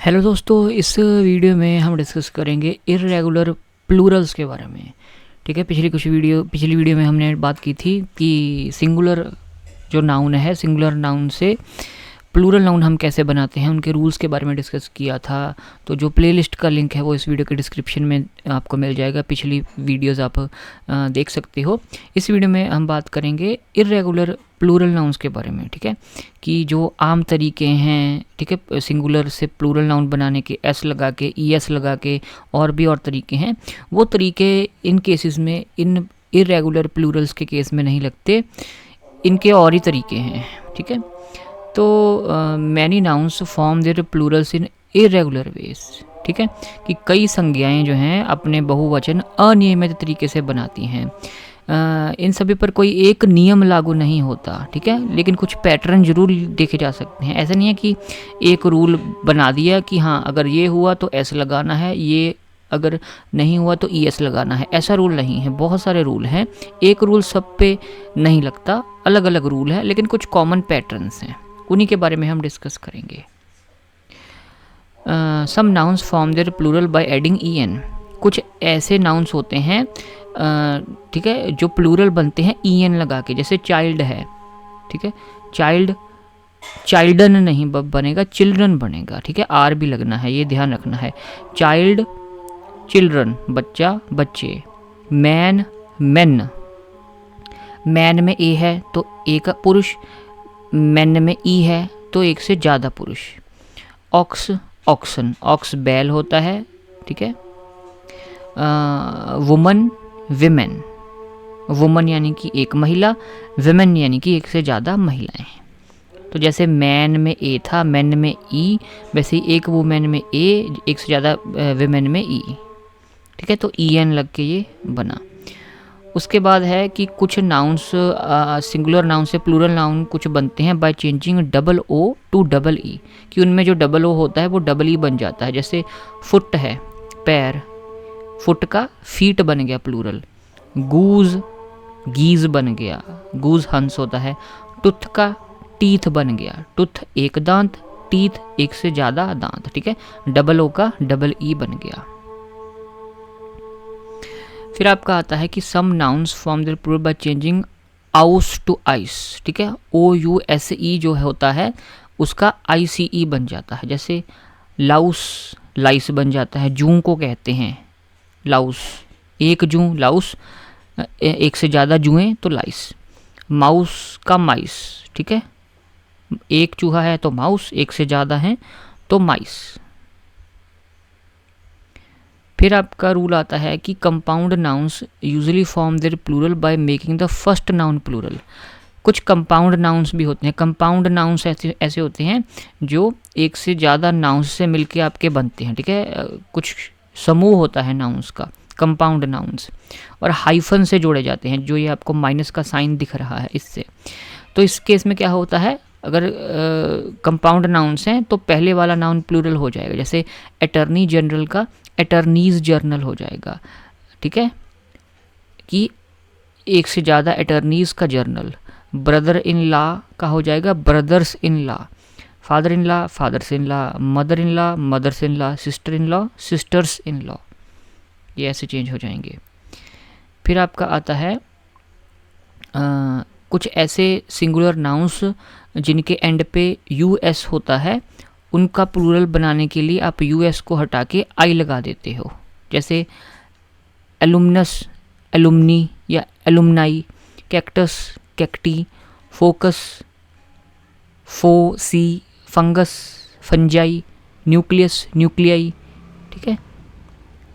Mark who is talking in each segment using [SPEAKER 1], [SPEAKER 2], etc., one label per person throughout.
[SPEAKER 1] Hello दोस्तों, इस video में हम डिस्कस करेंगे इर्रेगुलर प्लूरल्स के बारे में। ठीक है, पिछली वीडियो में हमने बात की थी कि सिंगुलर जो नाउन है, सिंगुलर नाउन से प्लूरल नाउन हम कैसे बनाते हैं, उनके रूल्स के बारे में डिस्कस किया था। तो जो प्लेलिस्ट का लिंक है वो इस वीडियो के डिस्क्रिप्शन में आपको मिल जाएगा, पिछली वीडियोस आप देख सकते हो। इस वीडियो में हम बात करेंगे इर्रेगुलर प्लूरल नाउन्स के बारे में। ठीक है, कि जो आम तरीके हैं, ठीक है, सिंगुलर से प्लूरल नाउन बनाने के, एस लगा के, ईएस लगा के, और भी और तरीके हैं। वो तरीके इन केसेस में, इन इर्रेगुलर प्लूरल्स के केस में नहीं लगते, इनके और ही तरीके हैं। ठीक है, तो many nouns form their plurals in irregular ways. ठीक है, कि कई संज्ञाएं जो हैं अपने बहुवचन अनियमित तरीके से बनाती हैं। इन सभी पर कोई एक नियम लागू नहीं होता। ठीक है, लेकिन कुछ पैटर्न जरूर देखे जा सकते हैं। ऐसा नहीं है कि एक रूल बना दिया कि हाँ अगर ये हुआ तो एस लगाना है, ये अगर नहीं हुआ तो ईएस लगाना है। ऐसा रूल नहीं है, बहुत सारे रूल हैं। एक रूल सब पे नहीं लगता, अलग अलग रूल है, लेकिन कुछ कॉमन पैटर्न्स हैं, उन्हीं के बारे में हम डिस्कस करेंगे। Some nouns form their plural by adding E N. कुछ ऐसे नाउन्स होते हैं, ठीक है, जो प्लूरल बनते हैं ईएन लगा के। जैसे चाइल्ड है, ठीक है, चाइल्ड, चाइल्डन नहीं बनेगा, चिल्ड्रन बनेगा। ठीक है, आर भी लगना है, ये ध्यान रखना है। चाइल्ड, चिल्ड्रन बच्चा, बच्चे। मैन, मेन, मैन में ए है तो एक पुरुष, मैन में ई है तो एक से ज़्यादा पुरुष। ऑक्स, ऑक्सन, ऑक्स बैल होता है। ठीक है, वुमन, विमेन, वुमन यानी कि एक महिला, विमेन यानी कि एक से ज़्यादा महिलाएं। तो जैसे मैन में ए था, मैन में ई, वैसे ही एक वुमेन में ए, एक से ज़्यादा विमेन में ई। ठीक है, तो ई एन लग के ये बना। उसके बाद है कि कुछ नाउन्स, सिंगुलर नाउन से प्लूरल नाउन कुछ बनते हैं by changing double O to double E, कि उनमें जो डबल ओ होता है वो डबल ई बन जाता है। जैसे फुट है, पैर, फुट का फीट बन गया प्लूरल। गूज, गीज बन गया, गूज हंस होता है। टुथ का टीथ बन गया, टुथ एक दांत, टीथ एक से ज़्यादा दांत। ठीक है, डबल ओ का डबल ई बन गया। फिर आपका आता है कि some nouns form their plural by changing ouse to ice. ठीक है, ओ यू एस ई जो होता है उसका आई सी ई बन जाता है। जैसे लाउस, लाइस बन जाता है। जूं को कहते हैं लाउस, एक जूं लाउस, एक से ज़्यादा जुएं तो लाइस। माउस का माइस, ठीक है, एक चूहा है तो माउस, एक से ज़्यादा है तो माइस। फिर आपका रूल आता है कि compound nouns usually form their plural by making the first noun plural. कुछ कंपाउंड नाउन्स भी होते हैं। कंपाउंड नाउन्स ऐसे होते हैं जो एक से ज़्यादा नाउन्स से मिलके आपके बनते हैं। ठीक है, कुछ समूह होता है नाउन्स का, कंपाउंड नाउन्स, और हाइफन से जोड़े जाते हैं, जो ये आपको माइनस का साइन दिख रहा है इससे। तो इस केस में क्या होता है, अगर कंपाउंड नाउन्स हैं तो पहले वाला नाउन प्लूरल हो जाएगा। जैसे अटर्नी जनरल का अटर्नीज जर्नल हो जाएगा। ठीक है, कि एक से ज़्यादा अटर्नीज का जर्नल। ब्रदर इन लॉ का हो जाएगा brothers in law. Father in law, fathers in law. Mother in law, mothers in law. Sister in law, sisters in law. ये ऐसे चेंज हो जाएंगे। फिर आपका आता है कुछ ऐसे सिंगुलर नाउन्स जिनके एंड पे यू एस होता है, उनका प्लूरल बनाने के लिए आप यू एस को हटा के आई लगा देते हो। जैसे एलुमनस, एलुमनी या alumni. Cactus, cacti. Focus, foci. Fungus, fungi. Nucleus, nuclei. ठीक है,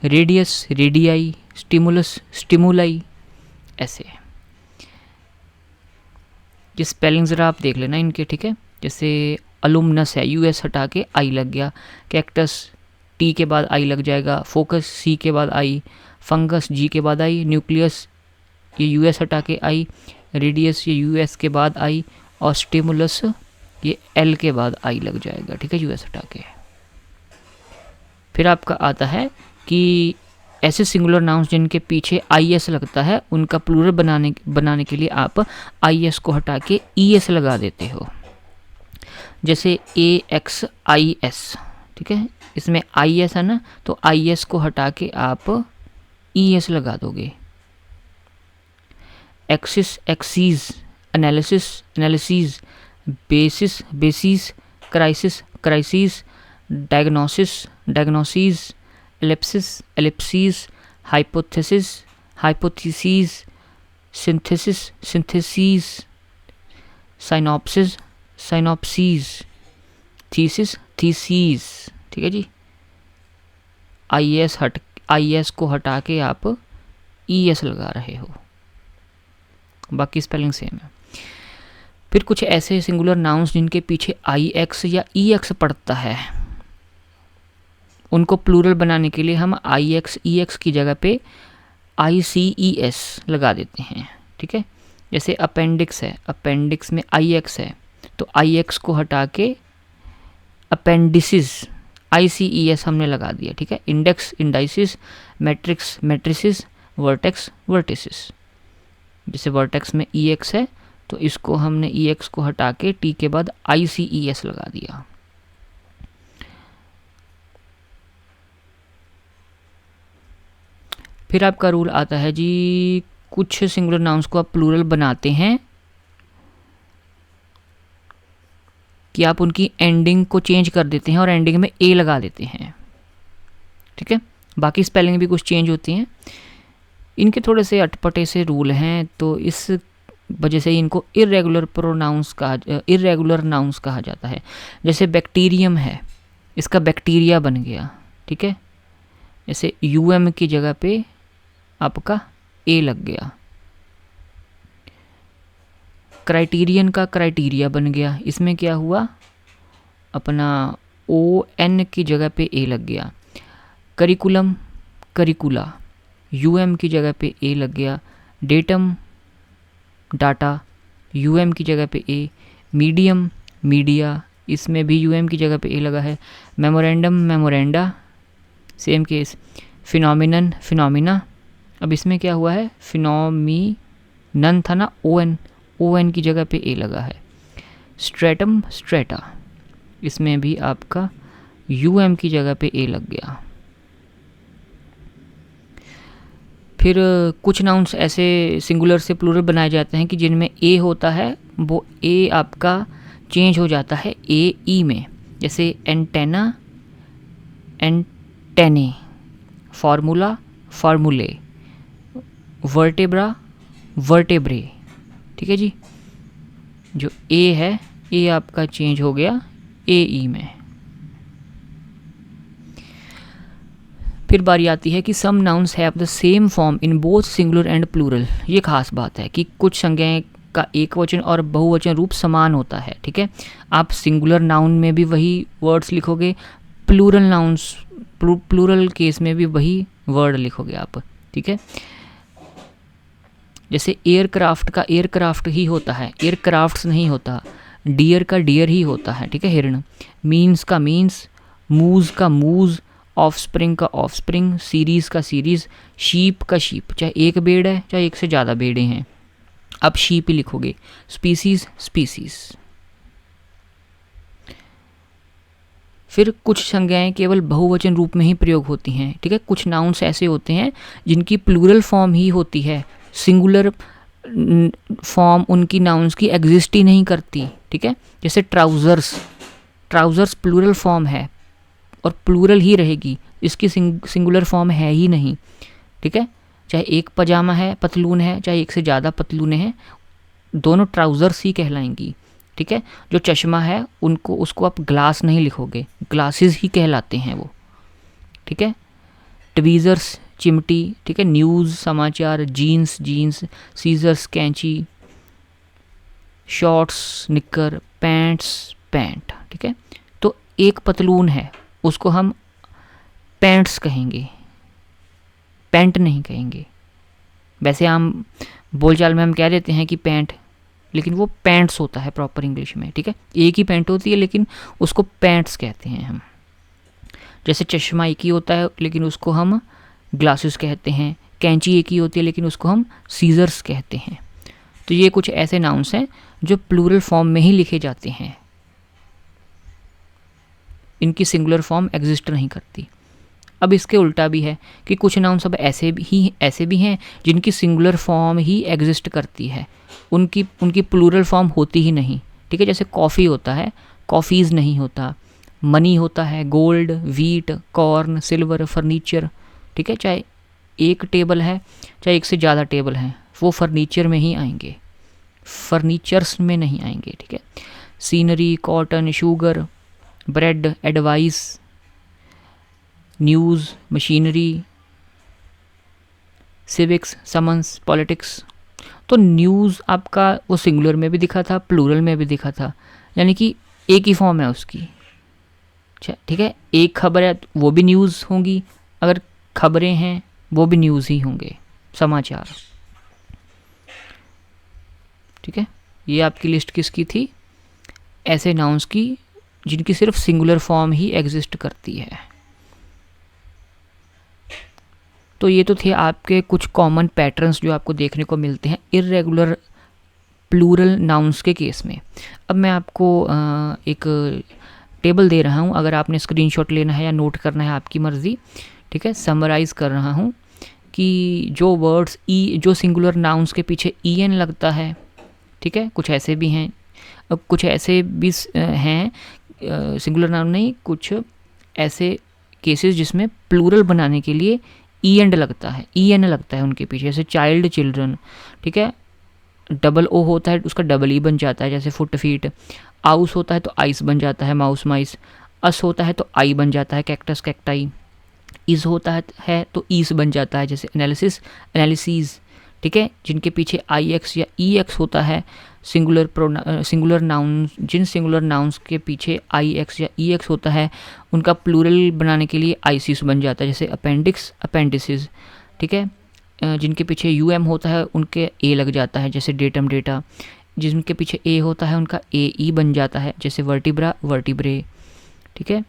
[SPEAKER 1] रेडियस, रेडियाई। Stimulus, stimuli. ऐसे ये स्पेलिंग ज़रा आप देख लेना इनके। ठीक है, जैसे अलुमनस है, यूएस हटा के आई लग गया। कैक्टस, टी के बाद आई लग जाएगा। फोकस, सी के बाद आई। फंगस, जी के बाद आई। न्यूक्लियस, ये यूएस हटा के आई। रेडियस, ये यूएस के बाद आई। और स्टिमुलस, ये एल के बाद आई लग जाएगा। ठीक है, यूएस हटा के। फिर आपका आता है कि ऐसे सिंगुलर नाउन्स जिनके पीछे आई एस लगता है, उनका प्लूरल बनाने के लिए आप आई एस को हटा के ई एस लगा देते हो। जैसे ए एक्स आई एस, ठीक है, इसमें आई एस है ना, तो आई एस को हटा के आप ई एस लगा दोगे। Axis axes, analysis analyses, basis basis, crisis crisis, diagnosis diagnosis, ellipsis ellipses, hypothesis hypothesis, synthesis synthesis, synopsis synopses, thesis theses. ठीक है जी, आई एस को हटा के आप ई एस लगा रहे हो, बाकी स्पेलिंग सेम है। फिर कुछ ऐसे सिंगुलर नाउन्स जिनके पीछे आई एक्स या ई एक्स पड़ता है, उनको प्लूरल बनाने के लिए हम आई एक्स ई एक्स की जगह पे आई सी ई एस लगा देते हैं। ठीक है, जैसे अपेंडिक्स है, अपेंडिक्स में आई एक्स है, तो आई एक्स को हटा के अपेंडिसिस आई सी ई एस हमने लगा दिया। ठीक है, index indices, matrix matrices, vertex vertices. जैसे वर्टेक्स में ई एक्स है, तो इसको हमने ई एक्स को हटा के टी के बाद आई सी ई एस लगा दिया। फिर आपका रूल आता है जी, कुछ सिंगुलर नाउन्स को आप प्लूरल बनाते हैं कि आप उनकी एंडिंग को चेंज कर देते हैं और एंडिंग में ए लगा देते हैं। ठीक है, बाकी स्पेलिंग भी कुछ चेंज होती हैं। इनके थोड़े से अटपटे से रूल हैं, तो इस वजह से इनको इरेगुलर नाउन्स कहा जाता है। जैसे बैक्टीरियम है, इसका बैक्टीरिया बन गया। ठीक है, जैसे यूएम की जगह पे आपका ए लग गया। क्राइटेरियन का क्राइटेरिया बन गया, इसमें क्या हुआ, अपना ओ एन की जगह पे ए लग गया। करिकुलम करिकुला, यूएम की जगह पे ए लग गया। डेटम डाटा, यूएम की जगह पे ए। मीडियम मीडिया, इसमें भी यूएम की जगह पे ए लगा है। Memorandum memoranda, same case. Phenomenon phenomena, अब इसमें क्या हुआ है, फिनोमिनन था ना, ओ एन की जगह पे ए लगा है। स्ट्रेटम स्ट्रेटा, इसमें भी आपका यूएम की जगह पे ए लग गया। फिर कुछ नाउन्स ऐसे सिंगुलर से प्लूरल बनाए जाते हैं कि जिनमें ए होता है, वो ए आपका चेंज हो जाता है ए ई में। जैसे एंटेना एंटेने, फार्मूला फार्मूले, वर्टेब्रा वर्टेब्रे। ठीक है जी, जो ए है, ए आपका चेंज हो गया ए ई में। फिर बारी आती है कि some nouns have the same form in both singular and plural. ये खास बात है कि कुछ संज्ञाएं का एक वचन और बहुवचन रूप समान होता है। ठीक है, आप सिंगुलर नाउन में भी वही वर्ड्स लिखोगे, प्लूरल नाउन्स प्लूरल केस में भी वही वर्ड लिखोगे आप। ठीक है, जैसे एयरक्राफ्ट का एयरक्राफ्ट ही होता है, एयरक्राफ्ट्स नहीं होता। डियर का डियर ही होता है। ठीक है, हिरण। मीन्स का मीन्स, मूज का मूज, ऑफस्प्रिंग का ऑफस्प्रिंग, सीरीज़ का सीरीज़, शीप का शीप, चाहे एक बेड़ है चाहे एक से ज़्यादा बेड़े हैं, आप शीप ही लिखोगे। Species species. फिर कुछ संज्ञाएं केवल बहुवचन रूप में ही प्रयोग होती हैं। ठीक है, कुछ नाउन्स ऐसे होते हैं जिनकी प्लूरल फॉर्म ही होती है, सिंगुलर फॉर्म उनकी नाउन्स की एग्जिस्ट ही नहीं करती। ठीक है, जैसे ट्राउज़र्स, ट्राउज़र्स प्लूरल फॉर्म है और प्लूरल ही रहेगी, इसकी सिंगुलर फॉर्म है ही नहीं। ठीक है, चाहे एक पजामा है पतलून है, चाहे एक से ज़्यादा पतलूनें हैं, दोनों ट्राउज़र्स ही कहलाएंगी। ठीक है, जो चश्मा है उसको आप ग्लास नहीं लिखोगे, ग्लासेस ही कहलाते हैं वो। ठीक है, ट्वीज़र्स चिमटी। ठीक है, न्यूज़ समाचार, जीन्स जीन्स, सीजर्स कैंची, शॉर्ट्स निक्कर, पैंट्स पैंट। ठीक है, तो एक पतलून है उसको हम पैंट्स कहेंगे, पैंट नहीं कहेंगे। वैसे हम बोलचाल में हम कह देते हैं कि पैंट, लेकिन वो पैंट्स होता है प्रॉपर इंग्लिश में। ठीक है, एक ही पैंट होती है लेकिन उसको पैंट्स कहते हैं हम। जैसे चश्मा एक ही होता है लेकिन उसको हम ग्लासेस कहते हैं, कैंची एक ही होती है लेकिन उसको हम सीजर्स कहते हैं। तो ये कुछ ऐसे नाउन्स हैं जो प्लूरल फॉर्म में ही लिखे जाते हैं। इनकी सिंगुलर फॉर्म एग्जिस्ट नहीं करती। अब इसके उल्टा भी है कि कुछ नाउन्स अब ऐसे भी हैं जिनकी सिंगुलर फॉर्म ही एग्जिस्ट करती है, उनकी प्लूरल फॉर्म होती ही नहीं। ठीक है, जैसे कॉफ़ी होता है, कॉफ़ीज़ नहीं होता। मनी होता है, gold, wheat, corn, silver, furniture. ठीक है, चाहे एक टेबल है चाहे एक से ज़्यादा टेबल हैं, वो फर्नीचर में ही आएंगे, फर्नीचर्स में नहीं आएंगे। ठीक है, scenery, cotton, sugar, bread, advice, news, machinery, civics, summons, politics. तो न्यूज़ आपका वो सिंगुलर में भी दिखा था, प्लूरल में भी दिखा था, यानी कि एक ही फॉर्म है उसकी। अच्छा, ठीक है, एक खबर है वो भी न्यूज़ होंगी, अगर खबरें हैं वो भी न्यूज़ ही होंगे, समाचार। ठीक है, ये आपकी लिस्ट किसकी थी? ऐसे नाउन्स की जिनकी सिर्फ सिंगुलर फॉर्म ही एग्जिस्ट करती है। तो ये तो थे आपके कुछ कॉमन पैटर्न्स जो आपको देखने को मिलते हैं इर्रेगुलर प्लूरल नाउन्स के केस में। अब मैं आपको एक टेबल दे रहा हूँ, अगर आपने स्क्रीनशॉट लेना है या नोट करना है आपकी मर्ज़ी। ठीक है, समराइज़ कर रहा हूँ कि जो वर्ड्स जो सिंगुलर नाउन्स के पीछे en लगता है, ठीक है, कुछ ऐसे भी हैं, अब कुछ ऐसे भी हैं सिंगुलर नाउन नहीं, कुछ ऐसे केसेस जिसमें प्लूरल बनाने के लिए en लगता है उनके पीछे, जैसे चाइल्ड, चिल्ड्रन। ठीक है, डबल ओ होता है उसका डबल ई बन जाता है, जैसे फुट, फीट। आउस होता है तो आइस बन जाता है, माउस, माइस। अस होता है तो आई बन जाता है, कैक्टस, कैक्टाई। इज होता है तो ईस बन जाता है, जैसे एनालिसिस, एनालिसीज। ठीक है, जिनके पीछे आई एक्स या ई एक्स होता है, सिंगुलर नाउन, जिन सिंगुलर नाउन्स के पीछे आई एक्स या ई एक्स होता है उनका प्लूरल बनाने के लिए आईसीस बन जाता है, जैसे अपेंडिक्स, अपेंडिसेस। ठीक है, जिनके पीछे यू एम होता है उनके ए लग जाता है, जैसे डेटम, डेटा। जिनके पीछे ए होता है उनका ए ई बन जाता है, जैसे वर्टिब्रा, वर्टिब्रे। ठीक है,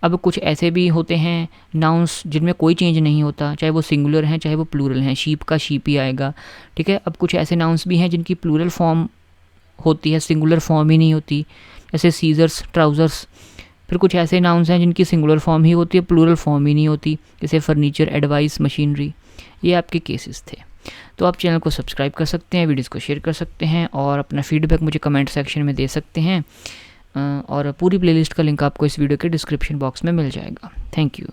[SPEAKER 1] अब कुछ ऐसे भी होते हैं नाउन्स जिनमें कोई चेंज नहीं होता, चाहे वो सिंगुलर हैं चाहे वो प्लूरल हैं, शीप का शीप ही आएगा। ठीक है, अब कुछ ऐसे नाउन्स भी हैं जिनकी प्लूरल फॉर्म होती है, सिंगुलर फॉर्म ही नहीं होती, जैसे सीजर्स, ट्राउज़र्स। फिर कुछ ऐसे नाउन्स हैं जिनकी सिंगुलर फॉर्म ही होती है, प्लूरल फॉर्म ही नहीं होती, जैसे फर्नीचर, एडवाइस, मशीनरी। ये आपके केसेस थे। तो आप चैनल को सब्सक्राइब कर सकते हैं, वीडियोज़ को शेयर कर सकते हैं और अपना फीडबैक मुझे कमेंट सेक्शन में दे सकते हैं। और पूरी प्लेलिस्ट का लिंक आपको इस वीडियो के डिस्क्रिप्शन बॉक्स में मिल जाएगा। Thank you.